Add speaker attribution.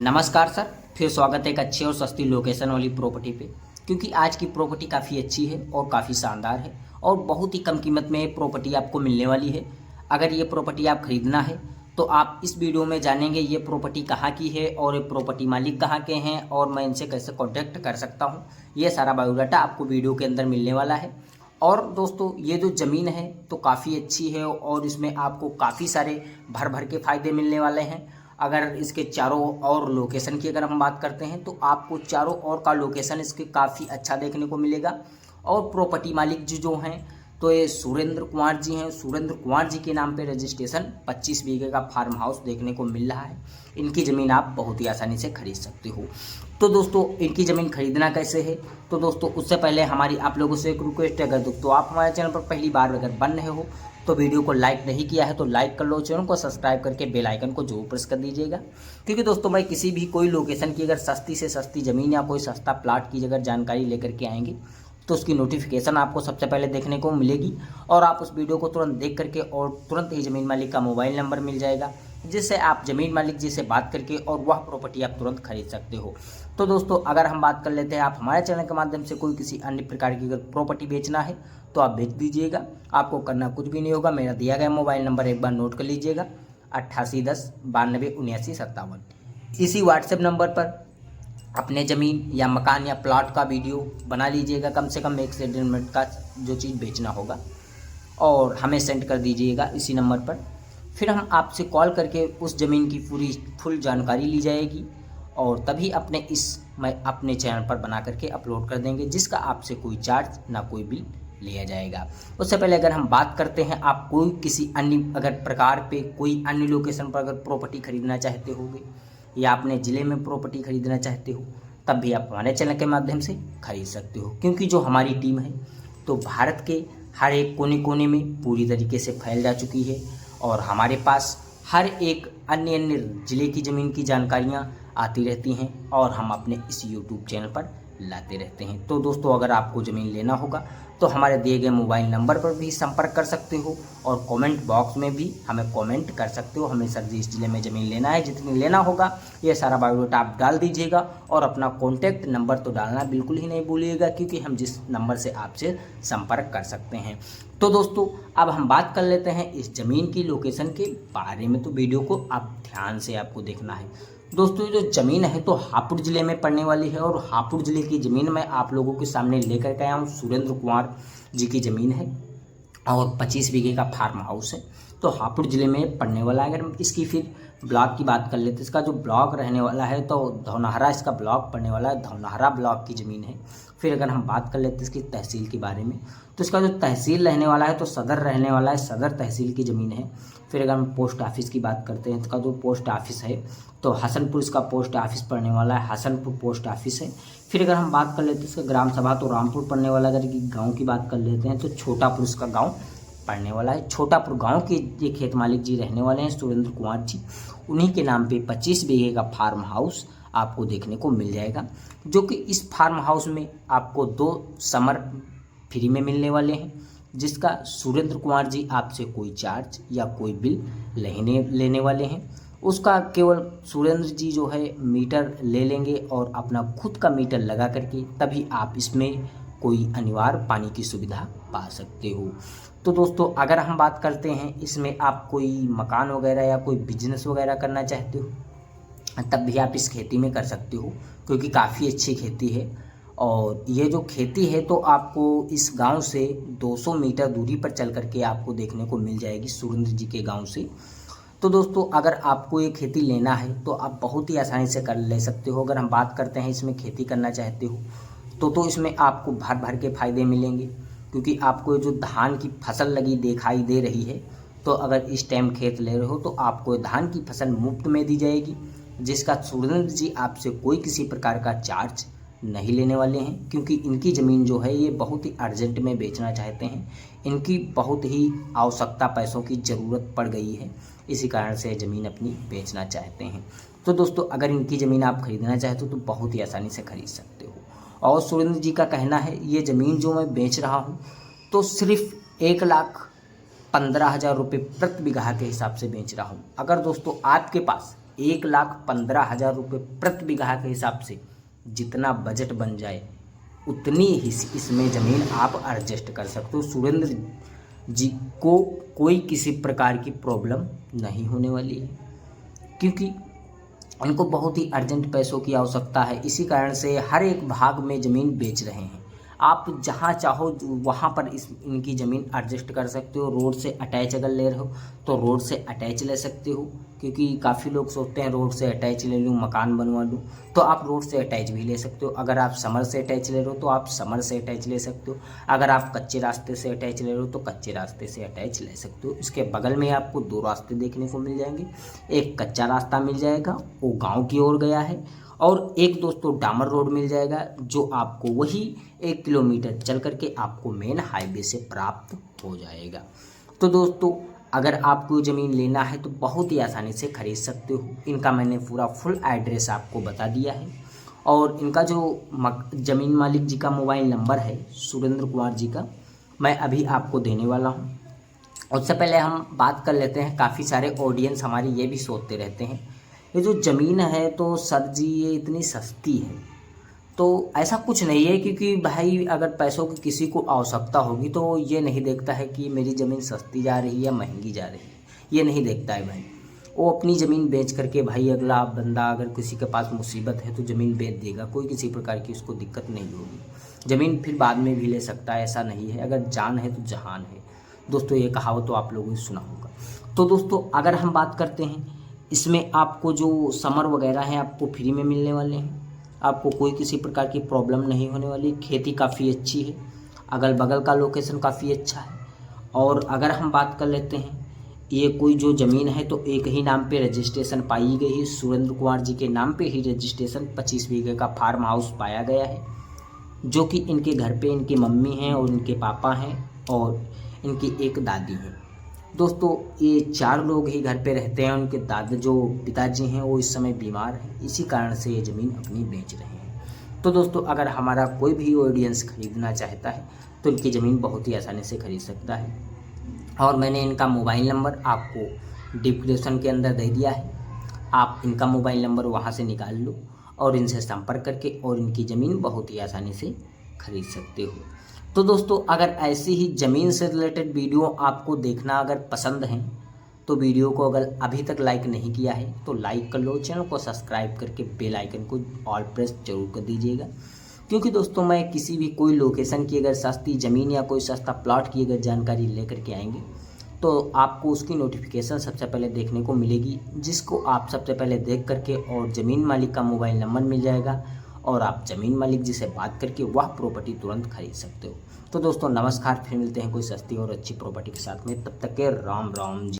Speaker 1: नमस्कार सर, फिर स्वागत है एक अच्छी और सस्ती लोकेशन वाली प्रॉपर्टी पे। क्योंकि आज की प्रॉपर्टी काफ़ी अच्छी है और काफ़ी शानदार है और बहुत ही कम कीमत में प्रॉपर्टी आपको मिलने वाली है। अगर ये प्रॉपर्टी आप खरीदना है तो आप इस वीडियो में जानेंगे ये प्रॉपर्टी कहाँ की है और ये प्रॉपर्टी मालिक कहाँ के हैं और मैं इनसे कैसे कॉन्टैक्ट कर सकता हूँ। ये सारा बायोडाटा आपको वीडियो के अंदर मिलने वाला है। और दोस्तों, ये जो ज़मीन है तो काफ़ी अच्छी है और इसमें आपको काफ़ी सारे भर भर के फ़ायदे मिलने वाले हैं। अगर इसके चारों और लोकेशन की अगर हम बात करते हैं तो आपको चारों ओर का लोकेशन इसके काफ़ी अच्छा देखने को मिलेगा। और प्रॉपर्टी मालिक जी जो हैं तो ये सुरेंद्र कुमार जी हैं। सुरेंद्र कुमार जी के नाम पे रजिस्ट्रेशन 25 बीघे का फार्म हाउस देखने को मिल रहा है। इनकी ज़मीन आप बहुत ही आसानी से खरीद सकते हो। तो दोस्तों, इनकी ज़मीन खरीदना कैसे है, तो दोस्तों उससे पहले हमारी आप लोगों से एक रिक्वेस्ट है, अगर दोस्तों आप हमारे चैनल पर पहली बार अगर बन रहे हो तो वीडियो को लाइक नहीं किया है तो लाइक कर लो, चैनल को सब्सक्राइब करके बेल आइकन को जरूर प्रेस कर दीजिएगा। क्योंकि दोस्तों, मैं किसी भी कोई लोकेशन की अगर सस्ती से सस्ती ज़मीन या कोई सस्ता प्लाट की अगर जानकारी लेकर के आएंगे तो उसकी नोटिफिकेशन आपको सबसे पहले देखने को मिलेगी और आप उस वीडियो को तुरंत देख करके और तुरंत ही ज़मीन मालिक का मोबाइल नंबर मिल जाएगा, जिससे आप ज़मीन मालिक जी से बात करके और वह प्रॉपर्टी आप तुरंत खरीद सकते हो। तो दोस्तों, अगर हम बात कर लेते हैं, आप हमारे चैनल के माध्यम से कोई किसी अन्य प्रकार की अगर प्रॉपर्टी बेचना है तो आप बेच दीजिएगा। आपको करना कुछ भी नहीं होगा। मेरा दिया गया मोबाइल नंबर एक बार नोट कर लीजिएगा, 8810 92 79 57। इसी व्हाट्सएप नंबर पर अपने ज़मीन या मकान या प्लॉट का वीडियो बना लीजिएगा, कम से कम 1 से 1.5 मिनट का, जो चीज़ बेचना होगा, और हमें सेंड कर दीजिएगा इसी नंबर पर। फिर हम आपसे कॉल करके उस ज़मीन की पूरी फुल जानकारी ली जाएगी और तभी अपने चैनल पर बना करके अपलोड कर देंगे, जिसका आपसे कोई चार्ज ना कोई बिल लिया जाएगा। उससे पहले अगर हम बात करते हैं, आप कोई किसी अन्य अगर प्रकार पे कोई अन्य लोकेशन पर अगर प्रॉपर्टी खरीदना चाहते होगे या अपने ज़िले में प्रॉपर्टी खरीदना चाहते हो, तब भी आप हमारे चैनल के माध्यम से खरीद सकते हो। क्योंकि जो हमारी टीम है तो भारत के हर एक कोने कोने में पूरी तरीके से फैल जा चुकी है और हमारे पास हर एक अन्य अन्य ज़िले की ज़मीन की जानकारियाँ आती रहती हैं और हम अपने इस यूट्यूब चैनल पर लाते रहते हैं। तो दोस्तों, अगर आपको ज़मीन लेना होगा तो हमारे दिए गए मोबाइल नंबर पर भी संपर्क कर सकते हो और कमेंट बॉक्स में भी हमें कमेंट कर सकते हो। हमें सर जी इस ज़िले में ज़मीन लेना है, जितनी लेना होगा ये सारा बायोडाटा आप डाल दीजिएगा और अपना कॉन्टैक्ट नंबर तो डालना बिल्कुल ही नहीं भूलिएगा, क्योंकि हम जिस नंबर से आपसे संपर्क कर सकते हैं। तो दोस्तों, अब हम बात कर लेते हैं इस ज़मीन की लोकेशन के बारे में। तो वीडियो को आप ध्यान से आपको देखना है। दोस्तों, ये जो ज़मीन है तो हापुड़ ज़िले में पड़ने वाली है और हापुड़ ज़िले की ज़मीन मैं आप लोगों के सामने लेकर के आया हूँ। सुरेंद्र कुमार जी की ज़मीन है और 25 बीघे का फार्म हाउस है, तो हापुड़ ज़िले में पड़ने वाला है। अगर हम इसकी फिर ब्लॉक की बात कर लेते हैं, इसका जो ब्लॉक रहने वाला है तो धौनहरा इसका ब्लॉक पड़ने वाला है, धौनहरा ब्लॉक की ज़मीन है। फिर अगर हम बात कर लेते हैं इसकी तहसील के बारे में, तो इसका जो तहसील रहने वाला है तो सदर रहने वाला है, सदर तहसील की ज़मीन है। फिर अगर हम पोस्ट ऑफिस की बात करते हैं, इसका जो पोस्ट ऑफिस है तो हसनपुर इसका पोस्ट ऑफिस पड़ने वाला है, हसनपुर पोस्ट ऑफिस है। फिर अगर हम बात कर लेते हैं इसका ग्राम सभा तो रामपुर पड़ने वाला है। अगर गाँव की बात कर लेते हैं तो छोटापुर इसका गाँव पड़ने वाला है। छोटापुर गांव के ये खेत मालिक जी रहने वाले हैं सुरेंद्र कुमार जी। उन्हीं के नाम पे 25 बीघे का फार्म हाउस आपको देखने को मिल जाएगा, जो कि इस फार्म हाउस में आपको 2 समर फ्री में मिलने वाले हैं, जिसका सुरेंद्र कुमार जी आपसे कोई चार्ज या कोई बिल लेने वाले हैं। उसका केवल सुरेंद्र जी जो है मीटर ले लेंगे और अपना खुद का मीटर लगा करके तभी आप इसमें कोई अनिवार्य पानी की सुविधा पा सकते हो। तो दोस्तों, अगर हम बात करते हैं इसमें आप कोई मकान वगैरह या कोई बिजनेस वगैरह करना चाहते हो तब भी आप इस खेती में कर सकते हो, क्योंकि काफ़ी अच्छी खेती है। और ये जो खेती है तो आपको इस गांव से 200 मीटर दूरी पर चल करके आपको देखने को मिल जाएगी सुरेंद्र जी के गांव से। तो दोस्तों, अगर आपको ये खेती लेना है तो आप बहुत ही आसानी से कर ले सकते हो। अगर हम बात करते हैं इसमें खेती करना चाहते हो तो इसमें आपको भर भर के फ़ायदे मिलेंगे, क्योंकि आपको जो धान की फसल लगी दिखाई दे रही है तो अगर इस टाइम खेत ले रहे हो तो आपको धान की फसल मुफ्त में दी जाएगी, जिसका सुरेंद्र जी आपसे कोई किसी प्रकार का चार्ज नहीं लेने वाले हैं। क्योंकि इनकी ज़मीन जो है ये बहुत ही अर्जेंट में बेचना चाहते हैं, इनकी बहुत ही आवश्यकता पैसों की ज़रूरत पड़ गई है, इसी कारण से ज़मीन अपनी बेचना चाहते हैं। तो दोस्तों, अगर इनकी ज़मीन आप खरीदना चाहते हो तो बहुत ही आसानी से खरीद सकते हो। और सुरेंद्र जी का कहना है ये ज़मीन जो मैं बेच रहा हूँ तो सिर्फ 1,15,000 रुपये प्रति बीघा के हिसाब से बेच रहा हूँ। अगर दोस्तों आपके पास 1,15,000 रुपये प्रति बीघा के हिसाब से जितना बजट बन जाए उतनी ही इसमें ज़मीन आप एडजस्ट कर सकते हो। सुरेंद्र जी को कोई किसी प्रकार की प्रॉब्लम नहीं होने वाली है, क्योंकि उनको बहुत ही अर्जेंट पैसों की आवश्यकता है। इसी कारण से हर एक भाग में ज़मीन बेच रहे हैं। आप जहाँ चाहो वहाँ पर इनकी ज़मीन एडजस्ट कर सकते हो। रोड से अटैच अगर ले रहे हो तो रोड से अटैच ले सकते हो, क्योंकि काफ़ी लोग सोचते हैं रोड से अटैच ले लूँ मकान बनवा लूँ, तो आप रोड से अटैच भी ले सकते हो। अगर आप समर से अटैच ले रहे हो तो आप समर से अटैच ले सकते हो। अगर आप कच्चे रास्ते से अटैच ले रहे हो तो कच्चे रास्ते से अटैच ले सकते हो। इसके बगल में आपको 2 रास्ते देखने को मिल जाएंगे। एक कच्चा रास्ता मिल जाएगा, वो गाँव की ओर गया है, और एक दोस्तों डामर रोड मिल जाएगा जो आपको वही 1 किलोमीटर चल करके आपको मेन हाईवे से प्राप्त हो जाएगा। तो दोस्तों अगर आपको ज़मीन लेना है तो बहुत ही आसानी से खरीद सकते हो। इनका मैंने पूरा फुल एड्रेस आपको बता दिया है, और इनका जो ज़मीन मालिक जी का मोबाइल नंबर है सुरेंद्र कुमार जी का, मैं अभी आपको देने वाला हूँ। उससे पहले हम बात कर लेते हैं, काफ़ी सारे ऑडियंस हमारे ये भी सोचते रहते हैं ये जो ज़मीन है तो सर जी ये इतनी सस्ती है। तो ऐसा कुछ नहीं है, क्योंकि भाई अगर पैसों की किसी को आवश्यकता होगी तो ये नहीं देखता है कि मेरी ज़मीन सस्ती जा रही है या महंगी जा रही है, ये नहीं देखता है भाई। वो अपनी ज़मीन बेच करके भाई अगला बंदा अगर किसी के पास मुसीबत है तो ज़मीन बेच देगा, कोई किसी प्रकार की उसको दिक्कत नहीं होगी। ज़मीन फिर बाद में भी ले सकता है, ऐसा नहीं है। अगर जान है तो जहान है दोस्तों, ये कहावत तो आप लोगों ने सुना होगा। तो दोस्तों अगर हम बात करते हैं, इसमें आपको जो समर वगैरह हैं आपको फ्री में मिलने वाले हैं। आपको कोई किसी प्रकार की प्रॉब्लम नहीं होने वाली। खेती काफ़ी अच्छी है, अगल बगल का लोकेशन काफ़ी अच्छा है। और अगर हम बात कर लेते हैं, ये कोई जो ज़मीन है तो एक ही नाम पे रजिस्ट्रेशन पाई गई है। सुरेंद्र कुमार जी के नाम पे ही रजिस्ट्रेशन 25 बीघे का फार्म हाउस पाया गया है, जो कि इनके घर पे इनकी मम्मी हैं और इनके पापा हैं और इनकी एक दादी हैं। दोस्तों ये 4 लोग ही घर पे रहते हैं। उनके दादा जो पिताजी हैं वो इस समय बीमार हैं, इसी कारण से ये ज़मीन अपनी बेच रहे हैं। तो दोस्तों अगर हमारा कोई भी ऑडियंस खरीदना चाहता है तो इनकी ज़मीन बहुत ही आसानी से खरीद सकता है, और मैंने इनका मोबाइल नंबर आपको डिस्क्रिप्शन के अंदर दे दिया है। आप इनका मोबाइल नंबर वहाँ से निकाल लो और इनसे संपर्क करके और इनकी ज़मीन बहुत ही आसानी से खरीद सकते हो। तो दोस्तों अगर ऐसी ही ज़मीन से रिलेटेड वीडियो आपको देखना अगर पसंद है तो वीडियो को अगर अभी तक लाइक नहीं किया है तो लाइक कर लो, चैनल को सब्सक्राइब करके बेल आइकन को ऑल प्रेस जरूर कर दीजिएगा। क्योंकि दोस्तों मैं किसी भी कोई लोकेशन की अगर सस्ती ज़मीन या कोई सस्ता प्लॉट की अगर जानकारी लेकर के आएंगे तो आपको उसकी नोटिफिकेशन सबसे पहले देखने को मिलेगी, जिसको आप सबसे पहले देख करके और ज़मीन मालिक का मोबाइल नंबर मिल जाएगा और आप ज़मीन मालिक जी से बात करके वह प्रॉपर्टी तुरंत खरीद सकते हो। तो दोस्तों नमस्कार, फिर मिलते हैं कोई सस्ती और अच्छी प्रॉपर्टी के साथ में। तब तक के राम राम जी।